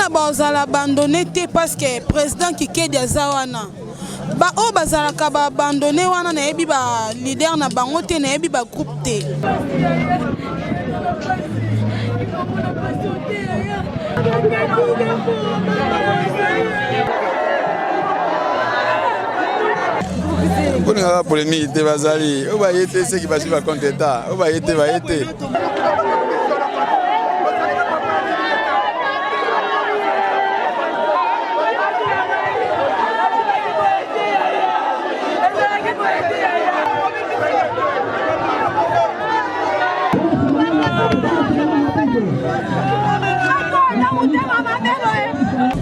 mpona bazala abandonné te parce que président Kikedi aza wana ba o bazalaka ba abandonné wana na yebi ba leader na bango te na yebi ba groupe te. Pour nous polémique te bazali o ba yete ce qui va suivre contre état o ba yete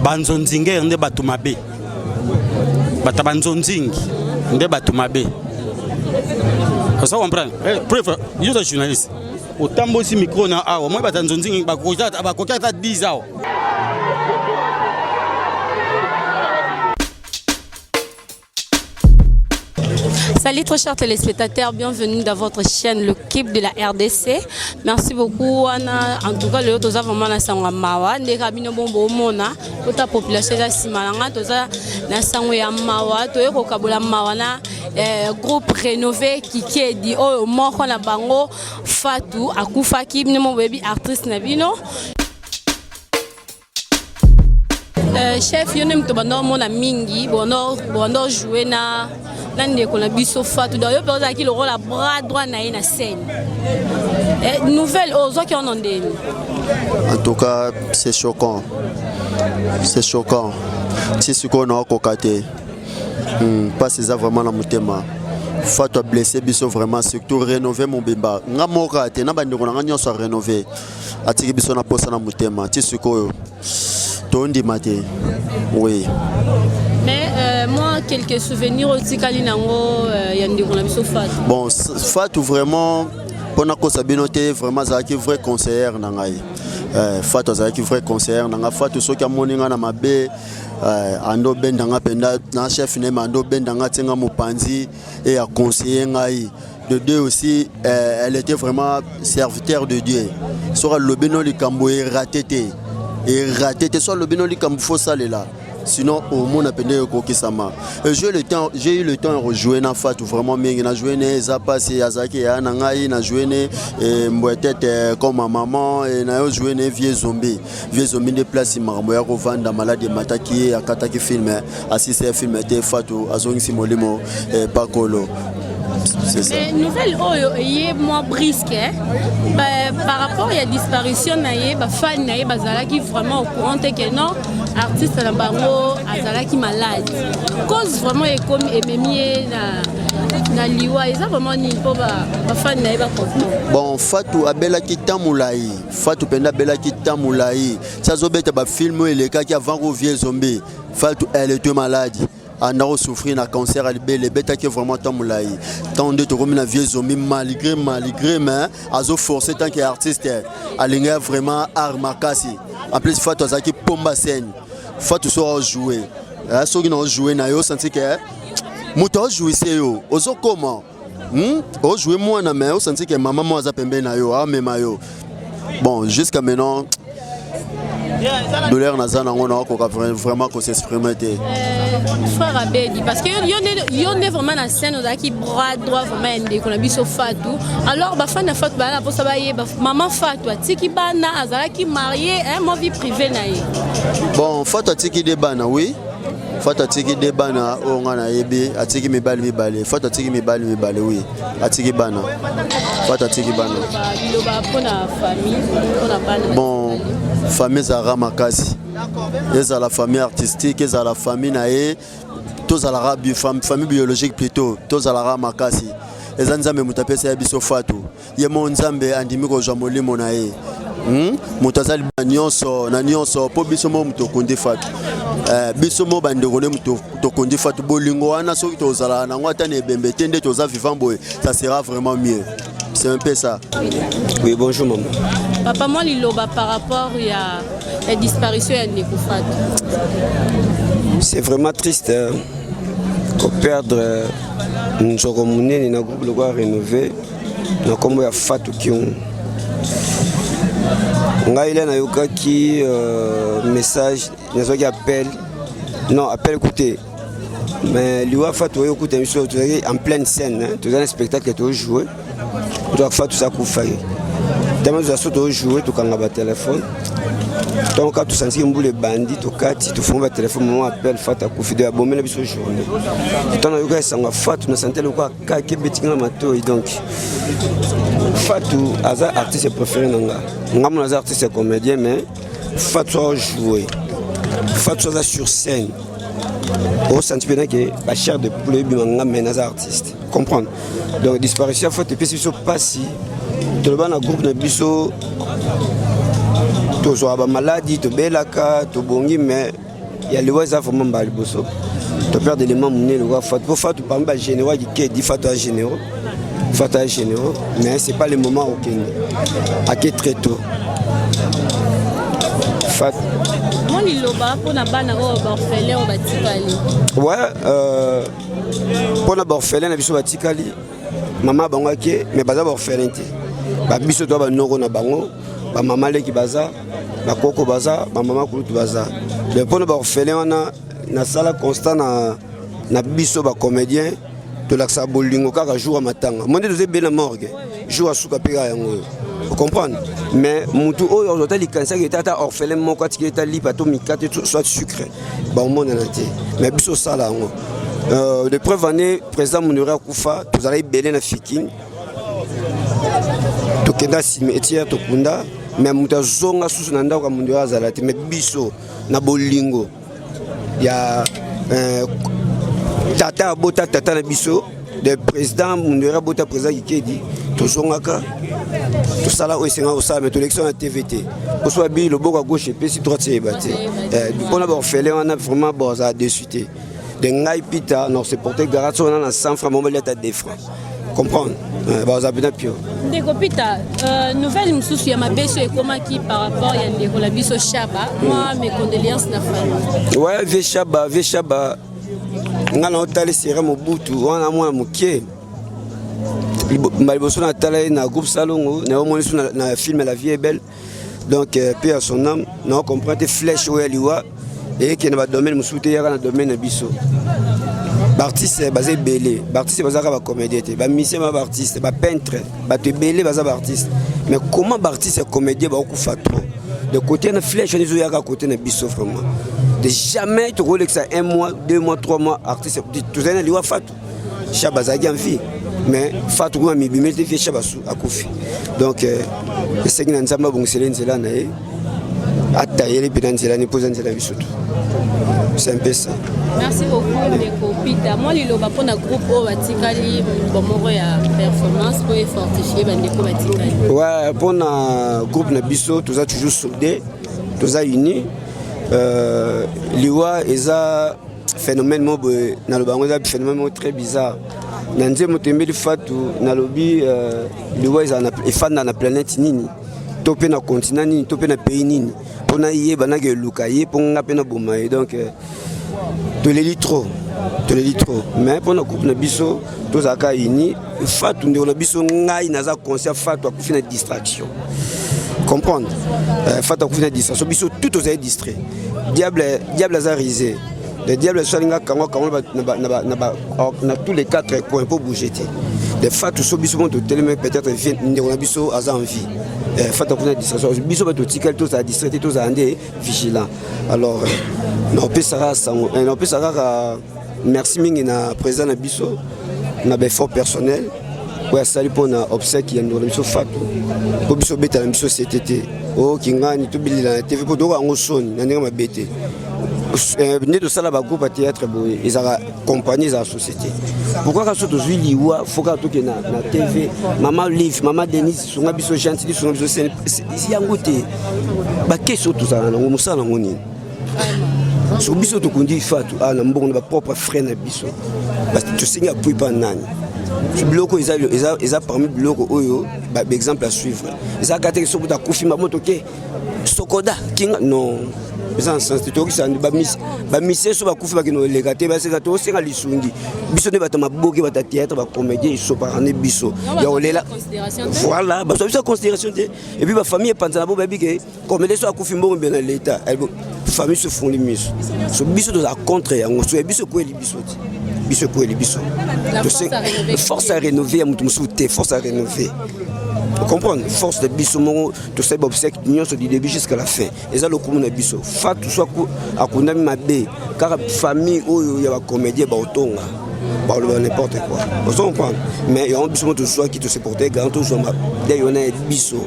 Banzonzinge nde batumabe batabanzonzingi nde batumabe ça comprendre preuve yo ta journaliste otambo si micro na awa moi batanzonzingi bakokata 10 ans. Salut très chers téléspectateurs, bienvenue dans votre chaîne Le Clip de la RDC. Merci beaucoup Anna. En tout cas, le toza vraiment na sangwa mawa ndé kabino bombo mona ta population ya simalanga toza na sangwa ya mawa toye ko kabola mawa na groupe rénové Kikedi o moko na bango Fatou akufa ki bino mo baby artiste na bino. Chef yonem to bando mona mingi bono jouer na nande ko na biso Fatou d'ailleurs parce qu'il aura la bras droit na une scène. Nouvelle aux autres qui en ont des. En tout cas, c'est choquant. C'est choquant. Si ce qu'on a cocaté, pas c'est ça vraiment la mutema. Fatou a blessé biso vraiment surtout rénover mon bimba. Nga moka te na bandi ko na nyo so rénover. Atiki biso na posa na mutema. Ti ce ko tondi maté. Oui. Mais moi, quelques souvenirs aussi Kalinango, Yandiko Nabiso Fatou. Bon, Fatou vraiment, pendant que Sabinote, vraiment, c'est un vrai conseiller. Fatou, c'est un vrai conseiller. Fatou, ce qui a monté dans ma baie, Ando Ben Danga Penda, dans chef Nema, Ando Ben Danga Tenga Mopanzi, et à conseiller. De Dieu aussi, elle était vraiment serviteur de Dieu. Soit le Beno Likambo est raté. Et raté, soit le Beno Likambo faut saler là. Sinon, au monde a peine Kokisama. J'ai eu le temps de rejouer dans Fatou vraiment bien. J'ai joué dans Zapa, Yazaki, Anangaï, j'ai joué dans comme ma maman, et j'ai joué dans Vieux Zombie. Vieux Zombie de place, il m'a revendu dans Malade Mataki, à Kataki film, assisté à film, était Fatou, Azong Simolimo, et Pakolo. C'est ça. Nouvelle moins brisque par rapport à la disparition de fan qui vraiment au courant que non artiste na bango azala qui malade cause vraiment est comme ememier na liwa ils ont vraiment ni pour ba fan na ba bon Fatou abela ki tamulai Fatou penda bela ki tamulai ça zobeta ba film et les cas qui avant Vieux Zombie Fatou elle était malade. On a souffert d'un cancer à l'ébé, bêta qui est vraiment tamulai. Tant de te remis na Vieux Zombie malgré mais azo forcé tant qu'artiste aligné vraiment armakasi. En plus Fatou azaki pomba scène. Fatou soit jouer. Ceux qui ont joué na yo senti que muto jouer c'est yo. Ozo comment? O jouer moi na mais o senti que maman moi za pembe na yo, a même yo. Bon, jusqu'à maintenant douleur na zana on a vraiment qu'on s'exprimer. Frère Abedi parce que yon est vraiment na scène qui bras droit vraiment ndé qu'on a biso Fatou. Alors ba fan na Fatou ba pour ça ba maman Fatou tiki bana azala qui marié mon vie privée na ye. Bon Fatou tiki de bana oui. Fatou tiki de bana o ngana yebi atiki mibali Fatou tiki mibali oui atiki bana Fatou tiki bana. Ba pour la famille pour la bana. Bon famille Zara Makasi. Et à la famille artistique, et à la famille nae, tous à la famille biologique plutôt, tous à la Makasi. Et Zanzambe Moutapé c'est Abisso Fatou. Yemo Nzambe Andimiko Jamoli Monae. Moutazali Nyonso, Nanyonso, Po Bissomo Mutokundi Fatou. Bissomo Bandegone Mutokundi Fatou Bolingo, Anna Soto Zala, Nangwatane Bembe, Tende Toza Vivamboy, ça sera vraiment mieux. C'est un peu ça. Oui, bonjour maman. Papa, moi, l'Iloba par rapport à la disparition de Ndeko Fatou. C'est vraiment triste de perdre Nzoro Mounene dans le groupe Logo rénové. Nous avons Fatou qui ont. Ngaïla na yoka qui message, nous avons appel. Non, appel écoutez. Mais lui, Fatou, écoutez, en pleine scène, tu as un spectacle que tu as joué. Tu as fait tout ça pour faire. Tu as joué, tu as un téléphone. Donc, quand tu sens que les bandits, tu fais un téléphone, tu appelles Fatou, tu fais des abonnés la journée. Tu as Fatou, tu sens que donc, Fatou, c'est artiste préféré. Je suis artiste comédien, mais Fatou a joué. Fatou est sur scène. Au sentiment que la chair de poulet est un artiste. Comprendre. Donc, disparition, il faut que tu pas si. Tu as un groupe de biso. Tu as une maladie, tu as une bongi, mais il y a les oiseaux vraiment mal. Tu perds des éléments monnaie. Pour faire, tu parles de généraux qui est dit Fatou généraux. Fatou généraux, mais ce n'est pas le moment au Kenya. À qui très tôt. Fatou. Ouais, pour la orphelin, la biso batikali, maman bangaki, mais baza orphelin te. Ba biso to ba noko na bango, ba maman leki baza, ba koko baza, ba maman kulutu baza. Le pour la orphelin na sala constant na biso ba comédien, to la sa bolingo kaka jour matanga. Monde de be na morgue, jour à suka pega yango. Vous comprenez? Mais Moutou, aujourd'hui, les cancers qui étaient orphelins, mon côté qui était libre, tout mikate, soit sucré. Bon, mon entier. Mais biso ça là. De preuve année, président Mounira Koufa, vous allez belé na fikin. Tu kenda cimetière, tu kunda. Mais Mouta zonga sous nanda comme Mounira Zalati. Mais biso na bolingo. Il y a tata bota tata na biso. Le président Mounira bota président qui dit. Tout ça là, c'est ça, mais tout l'élection à TVT. Pour soit bien le bord à gauche et puis si droite c'est battu. On a fait on a vraiment bon ça déçuté. De ngai pita, non c'est porté garage on a 100 francs, on va l'être à 2 francs. Comprendre? Bah on a bien pio. Ndeko pita, nouvelle msusu ya mabeso et comment qui par rapport à ndeko la biso Chaba. Moi mes condoléances na famille. Ouais, ve Chaba. Ngana hôtel c'est Mobutu, on a moins moké. Maliboso na tala na groupe Salongo na omoni na film La vie est belle donc paix à son âme na comprendre des flèches ou aliwa et qui na domaine musuté ya na domaine biso artiste basé belé artiste bazaka ba comédien ba musicien ba artiste ba peintre ba te belé baza ba artiste mais comment artiste comédien ba okufa trop de côté na flèche ni zo ya ka côté na biso vraiment de jamais tu roule que ça 1 mois 2 mois 3 mois artiste tu as liwa Fatou Chaba zaki en vie. Mais Fatou m'a mis des fiches à Koufi. Donc, c'est que nous avons bon Céline à tailler les bilans de l'année posant de la vie. C'est un peu ça. Merci beaucoup, Ndeko Pita. Moi, je vais prendre un groupe au Vatikali pour la performance pour fortifier Ndeko Vatikali. Ouais, pour un groupe Nabiso, tout ça toujours soudé, tout ça uni. Liwa, ils ont phénomène phénomène très bizarre. Nanze motembeli Fatou na lobi liwa est fan na planète nini topé na continent nini topé na pays nini pona yeba na ke lukaye ponga pe na bomaye donc to les lit trop mais pona coupe na biso to zaka ini Fatou ndeko na biso ngai naza conscient Fatou akufi na distraction comprendre Fatou akufi na distraction biso tout aux distrait diable a risé. Le diable soit là quand on tous les 4 coins pour bouger. Les Fatou sont bisous de tellement peut-être on a bisous à envie. Fatou a distraction. Bisous de ticket tous à distraiter tous à andé vigilant. Alors on peut ça merci mingi na président na bisous na effort personnel. Ouais salut pour na obsèque qui nous bisous Fatou. Pour bisous beta na bisous CTT. Oh kingani to bili na TV pour doka ngosoni na ndenge mabete. Né de ça là groupe à théâtre ils ont accompagné la société. Pourquoi quand surtout liwa faut que tout na TV maman Liv maman Denise sont biso gentil sont biso c'est yangote ba question tout ça na musala ngoni so biso to kundi Fatou na mbongo ba propre frère na biso parce que tu sais nga puis pas nani ce bloc ils a parmi bloc oyo ba exemple à suivre ils a gâté so buta kufi mamoto ke Sokoda King non mais en sens to ça ba mise so ba kufi ba kino legate ba seka to senga lisungi biso ne bata maboke bata théâtre ba comédien ils sont parane biso ya olela voilà ba so considération et puis ba famille panza bo ba bi ke comédien so akufi mbongo bien l'état famille se font les mises. Ce biso de la contre et en soi biso quoi les biso. Biso quoi les biso. Force à rénover à mutu musuté, force à rénover. Vous comprenez? Force de biso mon tout ça obsèque union du début jusqu'à la fin. Et ça le commun biso. Fa tout soit à kunami mabe car famille où il y a comédien ba otonga. Ba n'importe quoi. Vous comprenez? Mais il y a un biso tout soit qui te supporter grand tout soit dès on a biso.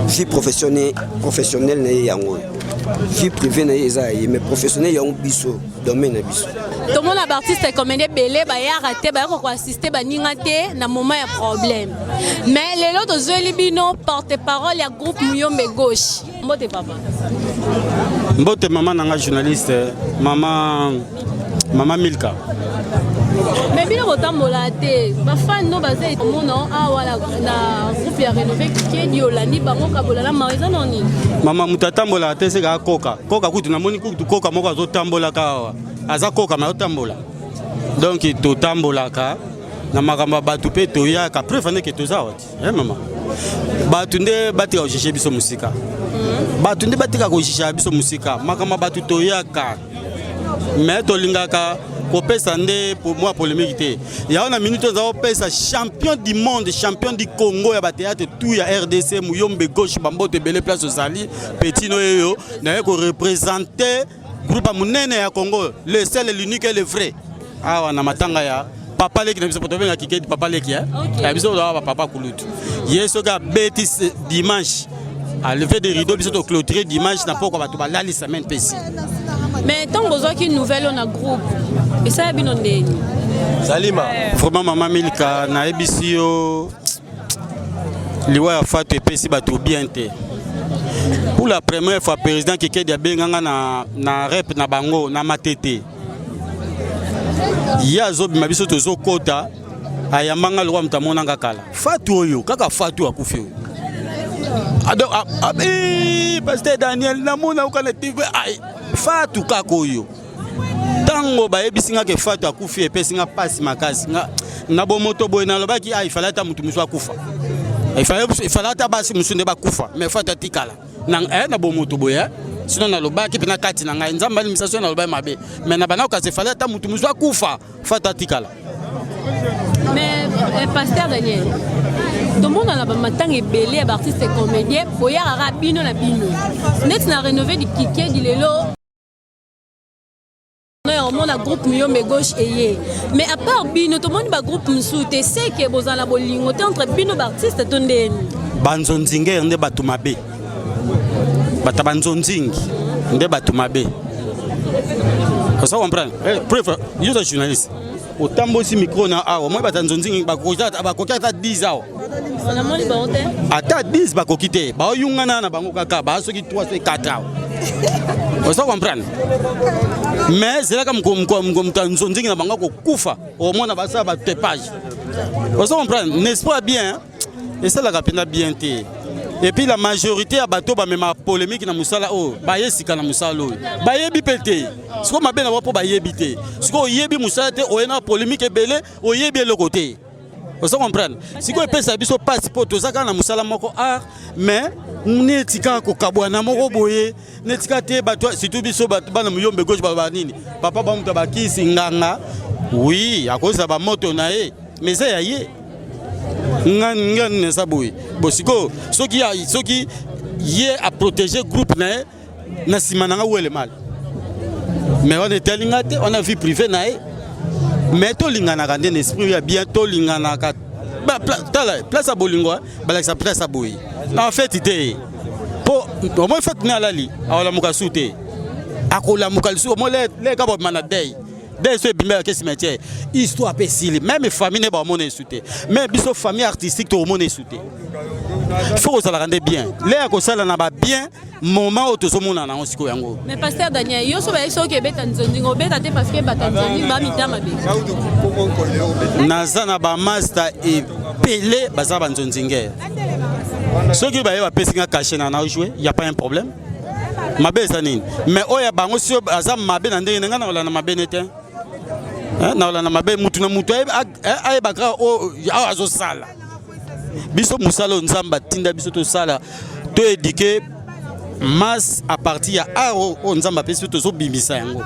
Vie professionnelle n'est yango. Vie privée n'est mais professionnelle y a un biso domaine na biso. Tout le monde a artiste comme des belé ba ya raté ba ko assister ba ningate na moment ya problème. Mais les autres Zolibino porte-parole ya groupe Muyombe Gauche. Mbote papa. Mbote maman nanga journaliste maman Milka. Mais bien rotambola te ba fan no bazé mono a wala na groupe ya rénové qui di olani bango kabola la maison noni. Mama mutatambola te se ga koka kutu na moni kutu koka moko azotambola ka aza koka ma otambola. Donc to tambola ka na makamba batu pe to ya ka prefane ke to zawati. Mama. Batu nde batika ojishe biso musika. Batu nde batika ojishe biso musika makamba batu to ya ka. Mais to lingaka kopesa nde pour moi polémique té ya on a minute za pesa champion du monde champion du Congo ya ba théâtre tout ya RDC Muyombe Gauche bambote belé place Ozali petit no yo na ko représenter groupe munene ya Congo le seul l'unique et le vrai awa na matanga ya papa leki na biso poto benga kikedi papa leki ya biso da papa kulutu yeso ga beti dimanche à lever des rideaux biso to clôturer dimanche na poko ba to ba lali semaine pesi. Mais tant que vous avez une nouvelle on a groupe et ça bien on est Salima vraiment maman Milka na ebisio liwa ya fatu epesi bato bien te pour la première fois président Kekedi abenganga na rep na bango na matete ya zobi mabiso tozo kota ayambanga lwa mutamonanga kala fatu oyo kaka fatu akufi ado pasteur Daniel namona ukana TV ai fatu kakoyo tango ba ebisinga ke fatu akufi epesinga pasi makasi na bomoto boy na lobaki ai falata mutu musu akufa falata basi musunde bakufa mais fatu atikala na bomoto boy sinon na lobaki pina kati na ngai nzamba limisation na lobai mabe mais na bana ka se falata mutu musu akufa fatu atikala. Mais pasteur Daniel tout le monde a matang belé artiste et comédien pour y avoir bino na bino net na rénover du kiké di lelo on a groupe Muyombe Gauche et mais à part bino tout le monde ba groupe msoute c'est que bozala bolingo entre bino artiste tondeni banzonzinge nde batumabe bata banzonzingi nde batumabe ça comprendre preuve you are journalist autant si micro na awa moi batanzonzingi bakokata 10 awa on a moni ba hotel ata 10 bakokite ba yungana na bango kaka ba soki 3 soki 4 awa ça comprendre mais c'est là comme tanzonzingi na bango ko kufa au moins na basa ba tepage ça comprendre n'est-ce pas bien et ça la rapina bien té. Et puis la majorité à bateau ba même polémique na musala o ba yesika na musala o ba yebi pété ce ko mabe na wapo ba yebi té ce ko yebi musala té o na polémique belé o yebi le côté vous comprenez si ko pesa biso passeport to zaka na musala moko art mais netika ko kabwana moko boye netika té bato surtout biso bana Muyombe Gauche ba nini papa ba muta ba kisi nganga oui à cause ba moto na e mais ça ya ye ngan ne saboui bosiko soki yé à protéger groupe na simananga ou le mal mais on est telingate on a vie privée na mais to lingana ka ndene esprit ya bien to lingana ka place à bolingo ba la place à boui en fait ité po au moins fait na lali awala mukasute akola mukalsu mo le ka bo manadei dès ce bimé que cimetière histoire pesile même famille ne ba mon insulté mais biso famille artistique to mon insulté faut que ça la rende bien les ko sala na ba bien moment auto so mona na osiko yango mais pasteur Daniel yo so ba so ke beta nzonzingo beta te parce que batanzani ba mitama be nazana ba master et pelé baza ba nzonzinge ceux qui ba pesinga caché na jouer y a pas un problème mabe zanine mais oya bango si aza mabe na ndenge ngana wala na mabe nete na wala na mabe mutu na mutu ay bakra o azo sala biso musala nzamba tinda biso to sala to éduquer masse à partir à Nzamba Pesu tozo bimisa yango.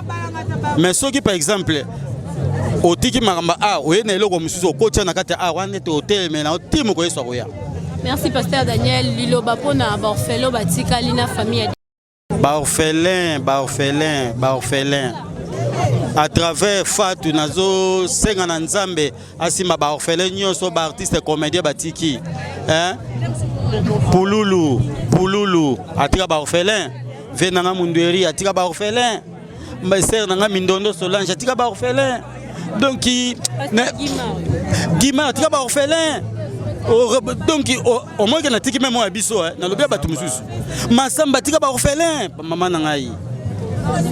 Mais ceux qui par exemple au tiki maramba oye na eloko mususu okotia na kati wana te hotel mais na timo ko yeso koya. Merci pasteur Daniel liloba pona orphelin batika lina famille. Orphelin. À travers Fatou nazo senga na Nzambe asima ba orphelin nyonso ba artiste comédien batiki. Hein? Pululu atika ba orphelin. Venanga Mundweri atika ba orphelin. Mbaser nanga Mindondo Solange atika ba orphelin. Donc Guimard atika ba orphelin. Donc au moins que na tiki même moi biso na lobia batu mususu. Masamba tika ba orphelin maman nangai.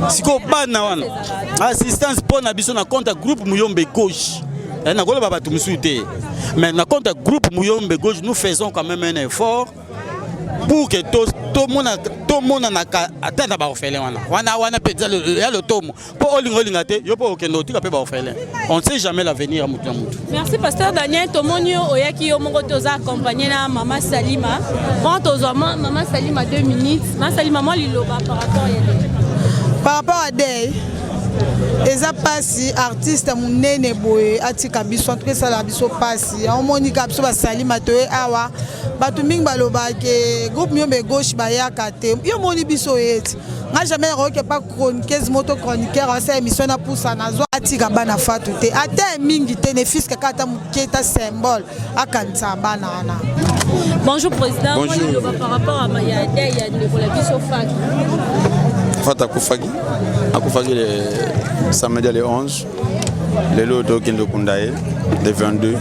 Siko bana wana assistance pour na biso na compte groupe Muyombe Gauche na kolo baba tumusuite mais na compte groupe Muyombe Gauche nous faisons quand même un effort pour que tout monde na atteindre ba orphelin wana peut ya le tomo pour olingolinga te yo po okendo tika pe ba orphelin on ne sait jamais l'avenir mutu. Merci pasteur Daniel Tomonio oyaki yo mongo toza accompagner na maman Salima quand toza maman Salima 2 minutes maman Salima moi liloba par rapport à Day, les passi artiste munene boye atika biso entre ça la biso passi on monika biso ba Salima toye awa batu mingi baloba ke groupe Muyombe Gauche bayaka te yo moni biso yeti nga jamais roke pas chroniqueuse moto chroniqueur ça émission na poussa nazo atika bana Fatou te ate mingi te ne fils kata muketa symbole akanza bana ana. Bonjour président. Bonjour. Par rapport à Maya Day ya ne la biso Fatou. Fata Koufagi le samedi le 11, le loto Kendo Kundaye, le 22,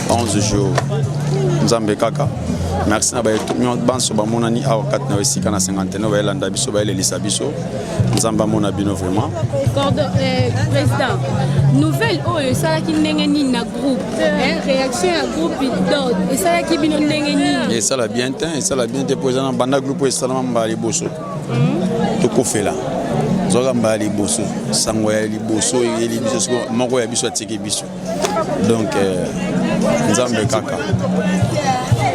11 jours. Nzambe Kaka. Merci na ba tout monde banso ba monani a 4 na 6 na 59 ba elanda biso ba elisa biso. Nzamba mona bino vraiment. Président, nouvelle oyo ça qui ndenge ni na groupe, réaction à groupe d'ordre et ça qui bino ndenge ni. Et ça la bien président banda groupe et salama mbali boso. To kofela. Zoga mbali boso, sango ya liboso eli biso moko ya biso atiki biso. Donc Nzambe Kaka.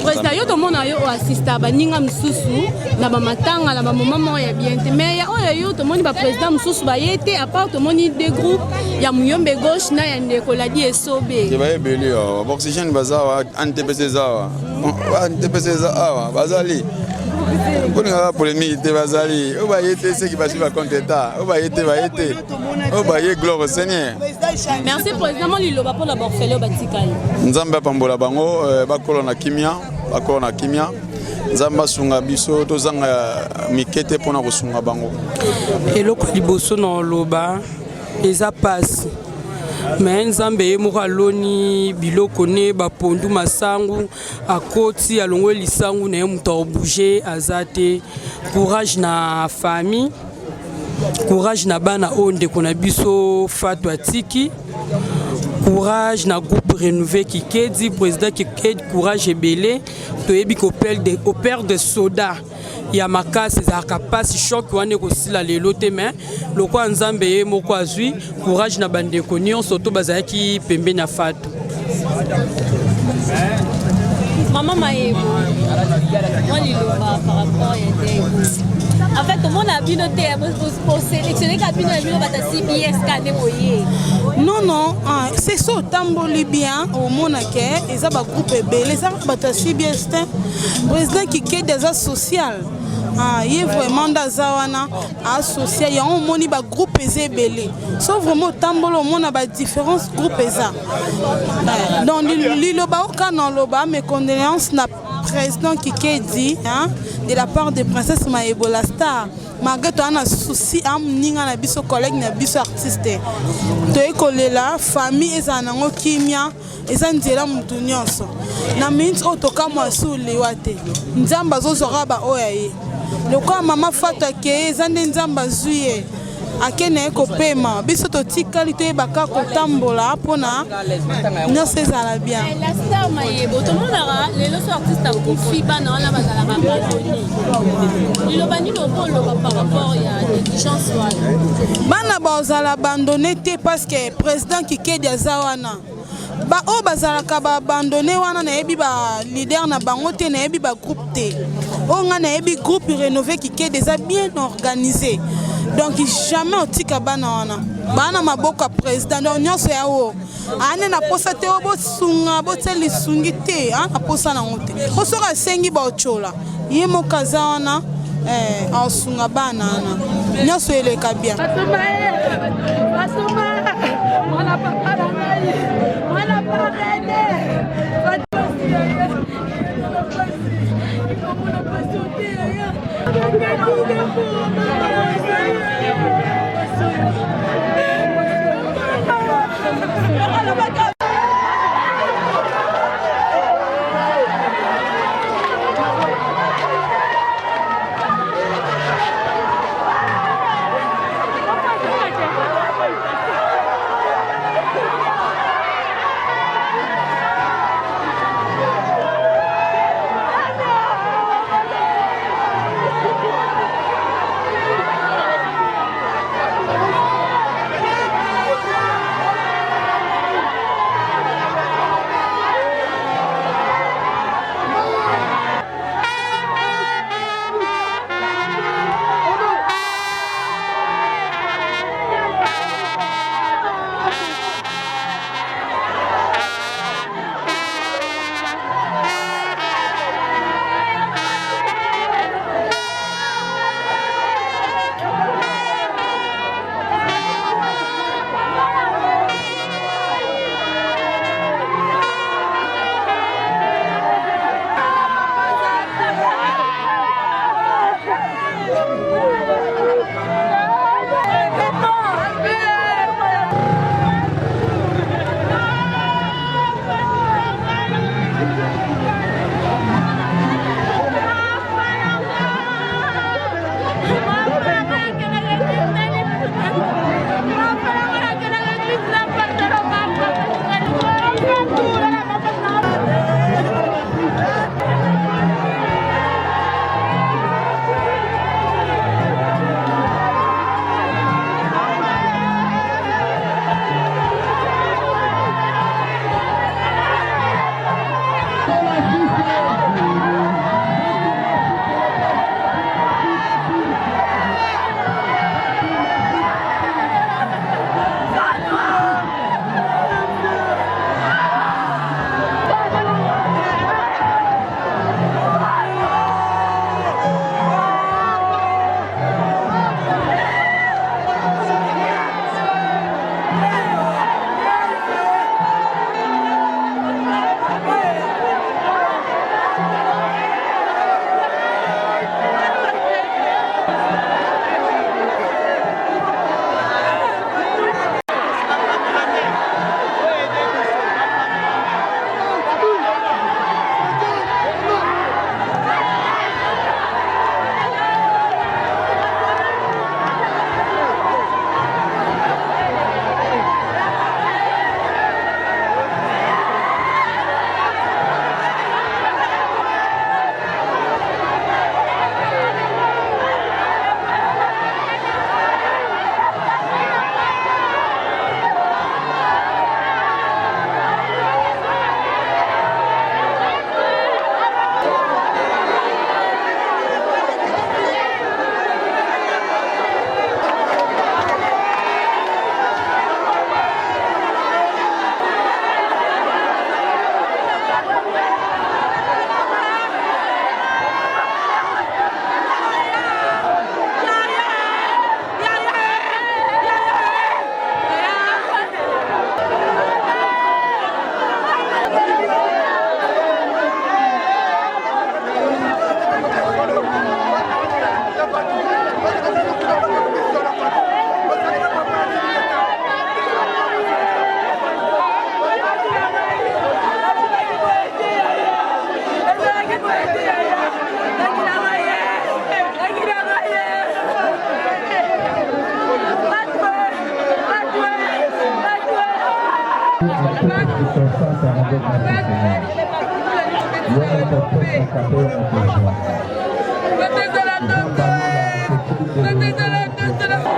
Président yo to mona yo assista ba ninga msusu na ba matanga na ba moment ya bien te mais ya oyo yo to moni ba président msusu ba yete à part to moni deux groupes ya Muyombe Gauche na ya ndeko la di esobe. Ke ba ebeli yo oxygène bazawa antepese zawa. Antepese zawa bazali. Pour nous polémique te bazali o ba yete ce qui va suivre compte état o ba yete o ba ye gloire au Seigneur. Merci président liloba pour la orphelin batikali. Nzamba pambola bango bakolo na kimia Nzamba sunga biso tozanga mikete pona kosunga bango. Eloko liboso na loba eza passe. Mais Nzambe mokaloni biloko ne bapondu masangu akoti alongo lisangu na muto bouger azate courage na famille courage na bana onde kona biso Fatou atiki courage na groupe renouvelé qui dit président qui courage ebele toyebi ko père de soda ya makasi za kapasi choc wane ko sila lelo te mais loko Nzambe moko azui courage na bande konyo soto bazaki pembe na Fatou. Maman Maïbo, moi liloba par rapport à Day. En fait, tout le monde a binoté pour sélectionner cabine bata CBS kane moye. Non, c'est ça tamboli bien au monake et ça ba groupe belé ça bata CBS président qui est des social. Il est vraiment dans Zawana associé il y a un moni ba groupe belé. Sauf vraiment tambolo mon a ba différents groupes ça. Dans liloba au canon loba mes condoléances na président qui dit de la part de princesse Maïbo la star malgré toi on a souci am ninga na biso collègue na biso artiste to ekolela famille ezanango kimia ezanzela mutu nyonso na minutes otoka mwasu liwate nzamba zozora ba oyaye lokwa mama Fatou ke ezande nzamba zuye akene kopema biso totikali toyebaka kotambola mpona nyonso ezala bien. La star Maïbo tomonaka lelo so artiste akufi bana wana bazalaka baloni liloba nini okoloba par rapport ya négligence wana bana bazala abandonné te parce que président Kikedi aza wana ba o bazalaka ba abandonné wana nayebi ba leader na bango te nayebi ba groupe te On a un groupe rénové qui est déjà bien organisé. Donc jamais on tika banana. Bana maboka président donc nyonso ya o. Ane na posa te obo sunga boteli sungite na posa na ngote. Osoka sengi ba ochola. Yemo kazana asunga banana. Nyonso eleka bien.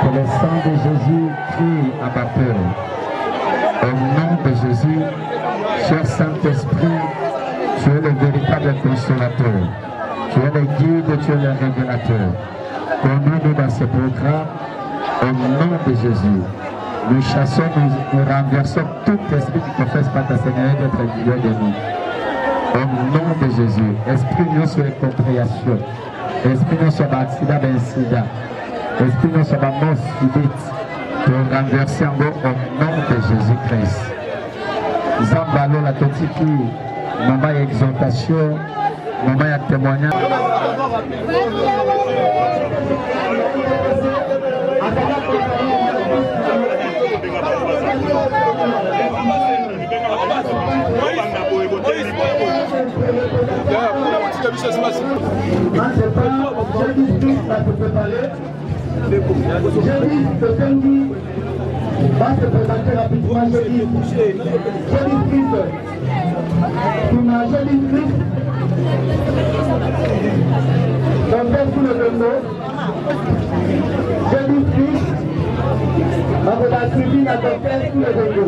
Que le sang de Jésus crie à Baptême. Au nom de Jésus, cher Saint-Esprit, tu es le véritable consolateur. Tu es le guide, tu es le régulateur. Conduis-nous dans ce programme au nom de Jésus. Nous chassons, nous renversons tout esprit qui ne confesse pas ta Seigneur d'être le milieu de nous. Au nom de Jésus, esprit nous sur les compréhensions, esprit nous sur l'accident d'incident, esprit nous sur la mort subite, pour renverser en gros au nom de Jésus-Christ. Zambalo la totiki, maman exaltation, maman témoignage. Va se présenter rapidement Jésus Christ. Ton Jésus Christ. Ton père sous le Congo. Jésus Christ. On va suivre à ton père sous le Congo.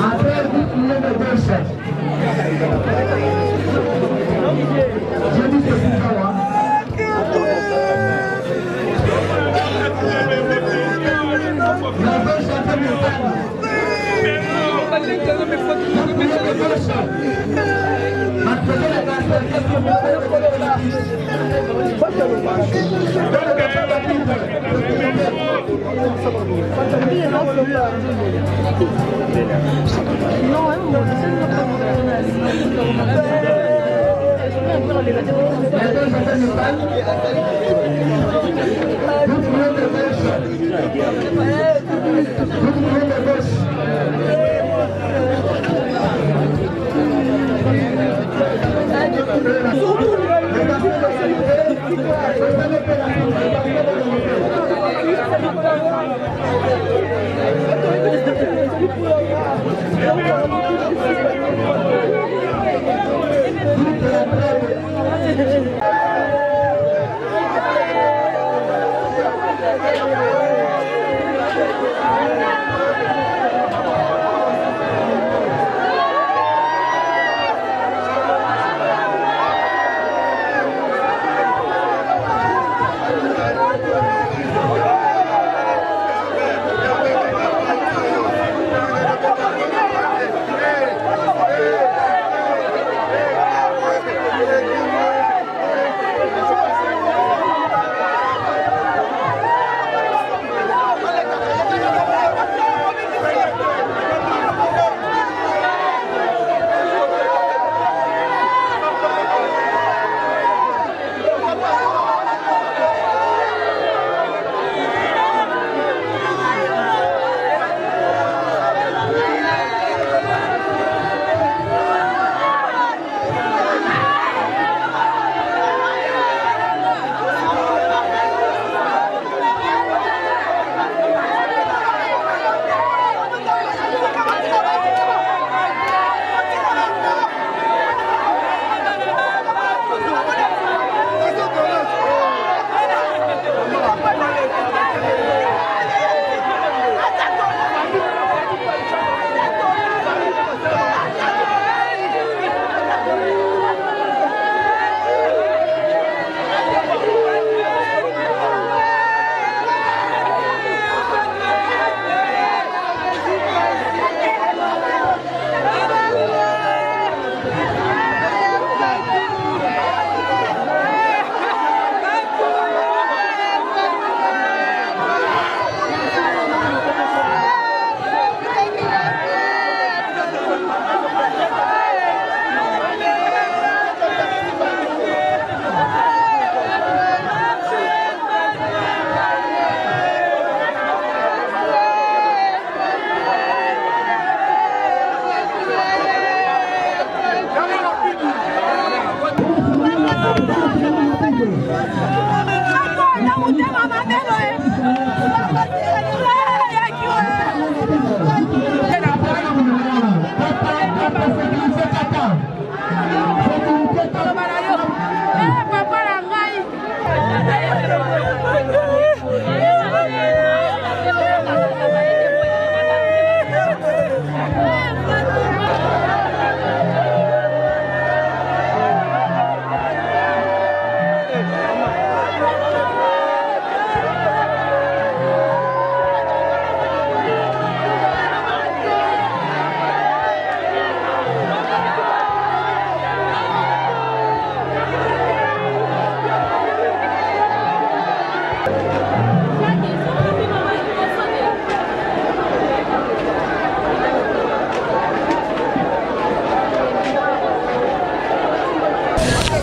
Après, vous tournez de gauche. Jésus c'est pour toi.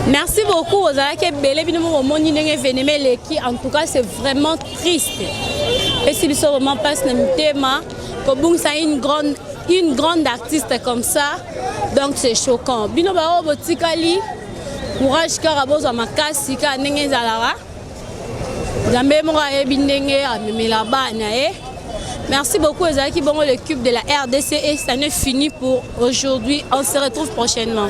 Merci beaucoup aux Alaki Belé Binomo Moni Vénémé qui en tout cas c'est vraiment triste. Et si nous vraiment passe le thème, comme ça une grande artiste comme ça, donc c'est choquant. Bino Bao Botikali, courage Karaboz à Makasi, Kanenge Zalara. Zambe Mora Ebinenge à Memela Nae. Merci beaucoup aux Alaki Bongo le cube de la RDC et ça n'est fini pour aujourd'hui. On se retrouve prochainement.